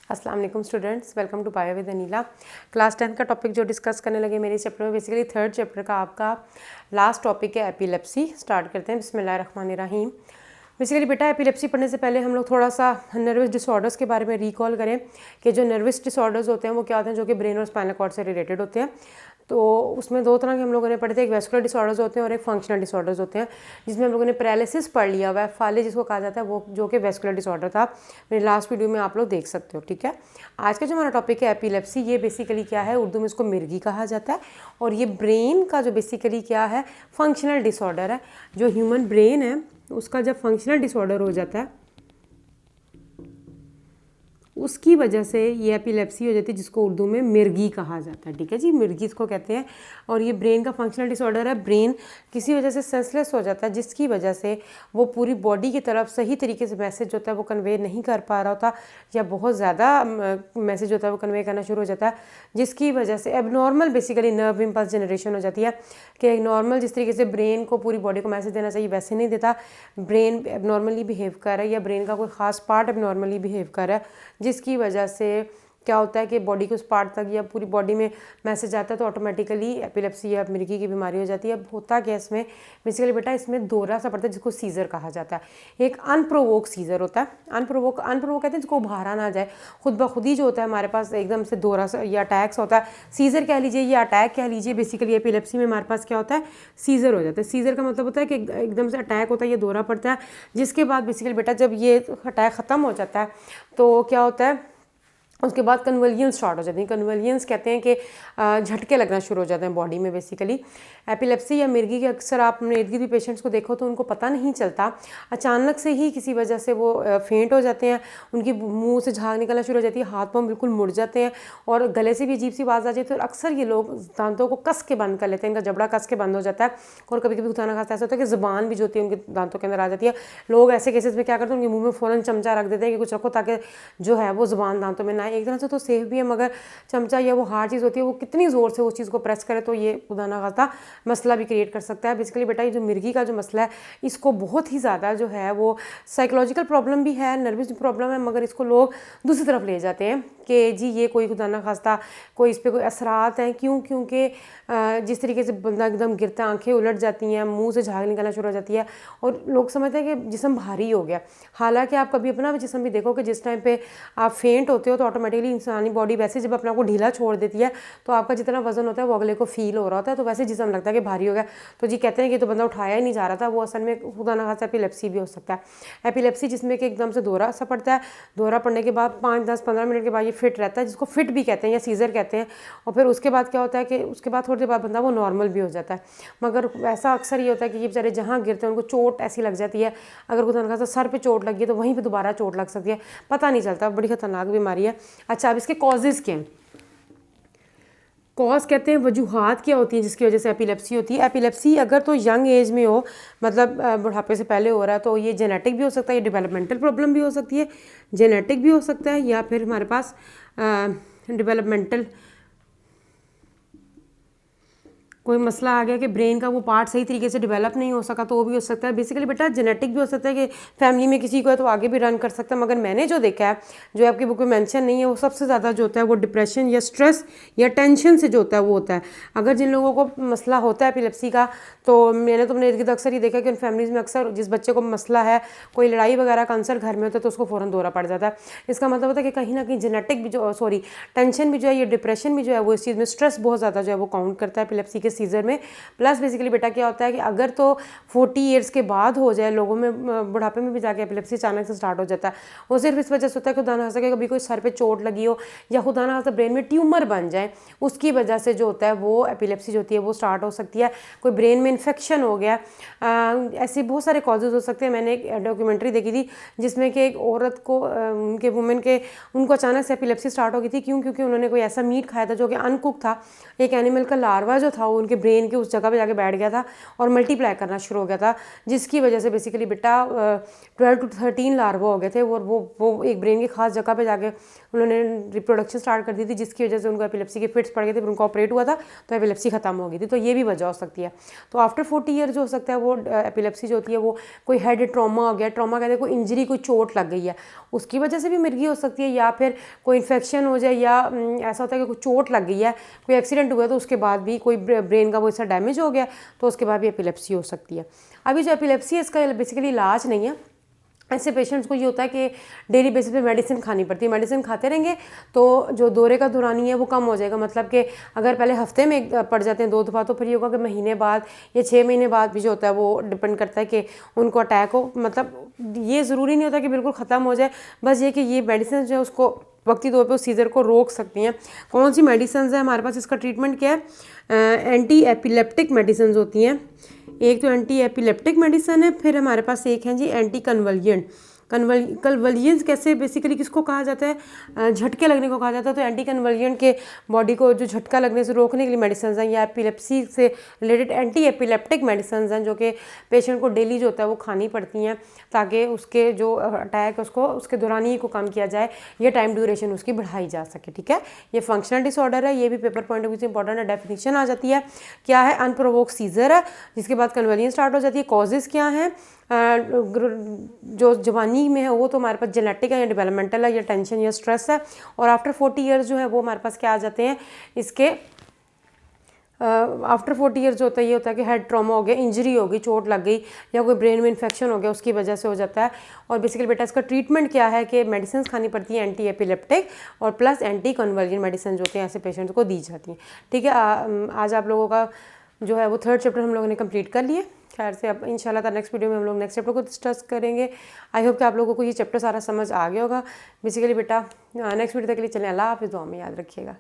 अस्सलाम वालेकुम students, welcome to bio with Aneela. Class 10 का टॉपिक जो डिस्कस करने लगे मेरे चैप्टर में, बेसिकली थर्ड चैप्टर का आपका लास्ट टॉपिक है एपिलेप्सी। स्टार्ट करते हैं बिस्मिल्लाहिर्रहमानिर्रहीम। बेसिकली बेटा एपिलेप्सी पढ़ने से पहले हम लोग थोड़ा सा नर्वस डिसऑर्डर्स के बारे में रिकॉल करें कि जो नर्वस डिसऑर्डर्स होते हैं वो क्या होते हैं, जो कि ब्रेन और स्पाइनल कॉर्ड से रिलेटेड होते हैं। तो उसमें दो तरह के हम लोगों ने पढ़े थे, एक वेस्कुलर डिसऑर्डर्स होते हैं और एक फंक्शनल डिसऑर्डर्स होते हैं, जिसमें हम लोगों ने पैरालिसिस पढ़ लिया हुआ है, फाले जिसको कहा जाता है, वो जो कि वेस्कुलर डिसऑर्डर था। मेरे लास्ट वीडियो में आप लोग देख सकते हो। ठीक है, आज का जो हमारा टॉपिक है एपिलेप्सी, ये बेसिकली क्या है, उर्दू में इसको मिर्गी कहा जाता है और ये ब्रेन का जो बेसिकली क्या है, फंक्शनल डिसऑर्डर है। जो ह्यूमन ब्रेन है उसका जब फंक्शनल डिसऑर्डर हो जाता है उसकी वजह से ये एपिलेप्सी हो जाती है, जिसको उर्दू में मिर्गी कहा जाता है। ठीक है जी, मिर्गी इसको कहते हैं। और ये ब्रेन का फंक्शनल डिसऑर्डर है। ब्रेन किसी वजह से सेंसलेस हो जाता है, जिसकी वजह से वो पूरी बॉडी की तरफ सही तरीके से मैसेज होता है वो कन्वे नहीं कर पा रहा होता, या बहुत ज़्यादा मैसेज होता है वो कन्वे करना शुरू हो जाता है, जिसकी वजह से abnormal basically nerve impulse generation हो जाती है कि एक नॉर्मल जिस तरीके से ब्रेन को पूरी बॉडी को मैसेज देना चाहिए वैसे नहीं देता, ब्रेन एबनॉर्मली बिहेव कर रहा है या ब्रेन का कोई ख़ास पार्ट एबनॉर्मली बिहेव कर रहा है, जिसकी वजह से क्या होता है कि बॉडी के उस पार्ट तक या पूरी बॉडी में मैसेज आता है तो ऑटोमेटिकली एपिलेप्सी या मिर्गी की बीमारी हो जाती है। अब होता क्या इसमें, बेसिकली बेटा इसमें दौरा सा पड़ता है जिसको सीज़र कहा जाता है। एक अनप्रोवोक सीज़र होता है, अनप्रोवोक कहते हैं जिसको उभारा ना जाए, खुद ब खुद ही जो होता है हमारे पास एकदम से दौरा या अटैक्स होता है। सीज़र कह लीजिए या अटैक कह लीजिए, बेसिकली एपिलेप्सी में हमारे पास क्या होता है, सीज़र हो जाता है। सीज़र का मतलब होता है कि एकदम से अटैक होता है, ये दौरा पड़ता है, जिसके बाद बेसिकली बेटा जब ये अटैक ख़त्म हो जाता है तो क्या होता है, उसके बाद कन्वल्जन्स स्टार्ट हो जाती हैं। कन्वल्जन्स कहते हैं कि झटके लगना शुरू हो जाते हैं बॉडी में। बेसिकली एपिलेप्सी या मिर्गी के अक्सर आपने इर्द गिर्द पेशेंट्स को देखो तो उनको पता नहीं चलता, अचानक से ही किसी वजह से वो फेंट हो जाते हैं, उनकी मुंह से झाग निकलना शुरू हो जाती है, हाथ पाँव बिल्कुल मुड़ जाते हैं और गले से भी अजीब सी आवाज़ आ जाती है। तो अक्सर ये लोग दांतों को कस के बंद कर लेते हैं, इनका जबड़ा कस के बंद हो जाता है। और कभी कभी खुदा ना खास्ता ऐसा होता है कि ज़बान भी जो होती है उनके दांतों के अंदर आ जाती है। लोग ऐसे केसेस में क्या करते हैं, उनके मुँह में फ़ौरन चमचा रख देते हैं कि कुछ रखो ताकि जो है वो ज़बान दांतों में ना आए। एक तरह से तो सेफ भी है, मगर चमचा या वो हार्ड चीज़ होती है, वो कितनी ज़ोर से उस चीज़ को प्रेस करे तो ये खुदा ना खास्ता मसला भी क्रिएट कर सकता है। बेसिकली बेटा ये जो मिर्गी का जो मसला है, इसको बहुत ही ज़्यादा जो है वो साइकोलॉजिकल प्रॉब्लम भी है, नर्वस प्रॉब्लम है, मगर इसको लोग दूसरी तरफ ले जाते हैं कि जी ये कोई खुदा ना खास्ता कोई इस पर कोई असरात हैं। क्योंकि जिस तरीके से बंदा एकदम गिरता है, आंखें उलट जाती हैं, मुंह से झाग निकलना शुरू हो जाती है और लोग समझते हैं कि जिस्म भारी हो गया। हालांकि आप कभी अपना भी जिस्म भी देखो कि जिस टाइम पे आप फेंट होते हो तो ऑटोमेटिकली इंसानी बॉडी वैसे जब अपने आप को ढीला छोड़ देती है तो आपका जितना वजन होता है वो अगले को फील हो रहा होता है, तो वैसे जिस्म लगता है कि भारी हो गया। तो जी कहते हैं कि तो बंदा उठाया ही नहीं जा रहा था, वो असल में खुदा ना खास्ता एपिलेप्सी भी हो सकता है। एपिलेप्सी जिसमें कि एकदम से दौरा सा पड़ता है, दौरा पड़ने के बाद 5-10-15 मिनट के बाद ये फिट रहता है, जिसको फिट भी कहते हैं या सीज़र कहते हैं। और फिर उसके बाद क्या होता है कि उसके बाद थोड़ी देर बाद बंदा वो नॉर्मल भी हो जाता है। मगर ऐसा अक्सर ये होता है कि ये बेचारे जहाँ गिरते हैं उनको चोट ऐसी लग जाती है, अगर खुदा ना खास्ता सर पे चोट लगी है तो वहीं पे दोबारा चोट लग सकती है, पता नहीं चलता, बड़ी खतरनाक बीमारी है। अच्छा, अब इसके कॉजेज़ क्या हैं। कॉज कहते हैं वजूहात क्या होती हैं जिसकी वजह से एपिलेप्सी होती है। एपिलेप्सी अगर तो यंग एज में हो, मतलब बुढ़ापे से पहले हो रहा है, तो ये जेनेटिक भी हो सकता है, ये डेवलपमेंटल प्रॉब्लम भी हो सकती है, जेनेटिक भी हो सकता है, या फिर हमारे पास डेवलपमेंटल कोई मसला आ गया कि ब्रेन का वो पार्ट सही तरीके से डेवलप नहीं हो सका तो वो भी हो सकता है। बेसिकली बेटा जेनेटिक भी हो सकता है कि फैमिली में किसी को है तो आगे भी रन कर सकता है, मगर मैंने जो देखा है, जो आपकी बुक में मेंशन नहीं है, वो सबसे ज़्यादा जो होता है वो डिप्रेशन या स्ट्रेस या टेंशन से जो होता है वो होता है। अगर जिन लोगों को मसला होता है एपिलेप्सी का, तो मैंने तो अपने इर्द गिर्द अक्सर ही देखा कि उन फैमिलीज़ में अक्सर जिस बच्चे को मसला है, कोई लड़ाई वगैरह का आंसर घर में होता है तो उसको फ़ौरन दौरा पड़ जाता है। इसका मतलब होता है कि कहीं ना कहीं जेनेटिक भी जो टेंशन भी जो है, ये डिप्रेशन भी जो है वो इस चीज़ में, स्ट्रेस बहुत ज़्यादा जो है वो काउंट करता है एपिलेप्सी के सीज़र में। प्लस बेसिकली बेटा क्या होता है कि अगर तो 40 ईयर्स के बाद हो जाए, लोगों में बुढ़ापे में भी जाके एपिलेप्सी अचानक से स्टार्ट हो जाता है, वो सिर्फ इस वजह से होता है कि खुदा ना खास्ता कि कभी कोई सर पे चोट लगी हो या खुदा ना खास्ता ब्रेन में ट्यूमर बन जाए, उसकी वजह से जो होता है वो एपिलेप्सी जो होती है वो स्टार्ट हो सकती है। कोई ब्रेन में इन्फेक्शन हो गया, ऐसे बहुत सारे कॉजेज़ हो सकते हैं। मैंने एक डॉक्यूमेंट्री देखी थी जिसमें कि एक औरत को उनके वुमेन के उनको अचानक से एपिलेप्सी स्टार्ट हो गई थी। क्योंकि उन्होंने कोई ऐसा मीट खाया था जो कि अनकुक था, एक एनिमल का लार्वा जो था वो उनके ब्रेन के उस जगह पे जाके बैठ गया था और मल्टीप्लाई करना शुरू हो गया था, जिसकी वजह से बेसिकली बेटा 12 to 13 लार्वा हो गए थे और वो एक ब्रेन की खास जगह पे जाके उन्होंने रिप्रोडक्शन स्टार्ट कर दी थी, जिसकी वजह से उनको एपिलेप्सी के फिट्स पड़ गए थे, फिर उनको ऑपरेट हुआ था तो एपिलेप्सी खत्म हो गई थी। तो ये भी वजह हो सकती है। तो आफ्टर 40 ईयर जो हो सकता है वो एपिलेप्सी जो होती है वो कोई हेड ट्रॉमा हो गया, ट्रॉमा कहते हैं कोई इंजरी, कोई चोट लग गई है, उसकी वजह से भी मिर्गी हो सकती है, या फिर कोई इन्फेक्शन हो जाए, या ऐसा होता है कि कोई चोट लग गई है, कोई एक्सीडेंट हुआ है तो उसके बाद भी कोई ब्रेन का वो ऐसा डैमेज हो गया तो उसके बाद भी एपिलेप्सी हो सकती है। अभी जो एपिलेप्सी है इसका बेसिकली इलाज नहीं है। ऐसे पेशेंट्स को ये होता है कि डेली बेसिस पे मेडिसिन खानी पड़ती है, मेडिसिन खाते रहेंगे तो जो दौरे का दौरानी है वो कम हो जाएगा। मतलब कि अगर पहले हफ्ते में पड़ जाते हैं 2 दफ़ा, तो फिर ये होगा कि महीने बाद या 6 महीने बाद भी जो होता है वो डिपेंड करता है कि उनको अटैक हो। मतलब ये ज़रूरी नहीं होता कि बिल्कुल ख़त्म हो जाए, बस ये कि ये मेडिसिन जो है उसको वक्ती तौर पे उस सीज़र को रोक सकती हैं। कौन सी मेडिसिन है हमारे पास, इसका ट्रीटमेंट क्या है? एंटी एपिलेप्टिक मेडिसिन होती हैं। एक तो एंटी एपिलेप्टिक मेडिसिन है, फिर हमारे पास एक है जी एंटी कन्वलिएंट। कन्वलिएंस कैसे बेसिकली किसको कहा जाता है? झटके लगने को कहा जाता है। तो एंटी कन्वलिएंट के बॉडी को जो झटका लगने से रोकने के लिए मेडिसिन हैं, या एपिलेप्सी से रिलेटेड एंटी एपिलेप्टिक मेडिसिन हैं जो कि पेशेंट को डेली जो होता है वो खानी पड़ती हैं, ताकि उसके जो अटैक है उसको उसके दौरानी को कम किया जाए या टाइम ड्यूरेशन उसकी बढ़ाई जा सके। ठीक है, ये फंक्शनल डिसऑर्डर है, ये भी पेपर पॉइंट ऑफ व्यू से इंपॉर्टेंट है। डेफिनेशन आ जाती है क्या है? अनप्रोवोक्ड सीजर है, जिसके बाद कन्वलिएंस स्टार्ट हो जाती है। कॉजेज़ क्या हैं? जो जवानी में है वो तो हमारे पास जेनेटिक है या डेवलपमेंटल है या टेंशन या स्ट्रेस है। और आफ्टर 40 ईयर्स जो है वो हमारे पास क्या आ जाते हैं इसके? आफ्टर 40 ईयर्स जो होता है ये होता है कि हेड ट्रॉमा हो गया, इंजरी हो गई, चोट लग गई, या कोई ब्रेन में इन्फेक्शन हो गया, उसकी वजह से हो जाता है। और बेसिकली बेटा इसका ट्रीटमेंट क्या है कि मेडिसिन खानी पड़ती है एंटी एपिलेप्टिक और प्लस एंटी कन्वर्जेंट मेडिसिन जो होते हैं ऐसे पेशेंट्स को दी जाती हैं। ठीक है, आज आप लोगों का जो है वो 3rd चैप्टर हम लोगों ने कंप्लीट कर लिए। खैर से अब इंशाल्लाह नेक्स्ट वीडियो में हम लोग नेक्स्ट चैप्टर को डिस्कस करेंगे। आई होप कि आप लोगों को ये चैप्टर सारा समझ आ गया होगा। बेसिकली बेटा नेक्स्ट वीडियो तक के लिए चलें, अल्लाह हाफ़िज़, दुआ में याद रखिएगा।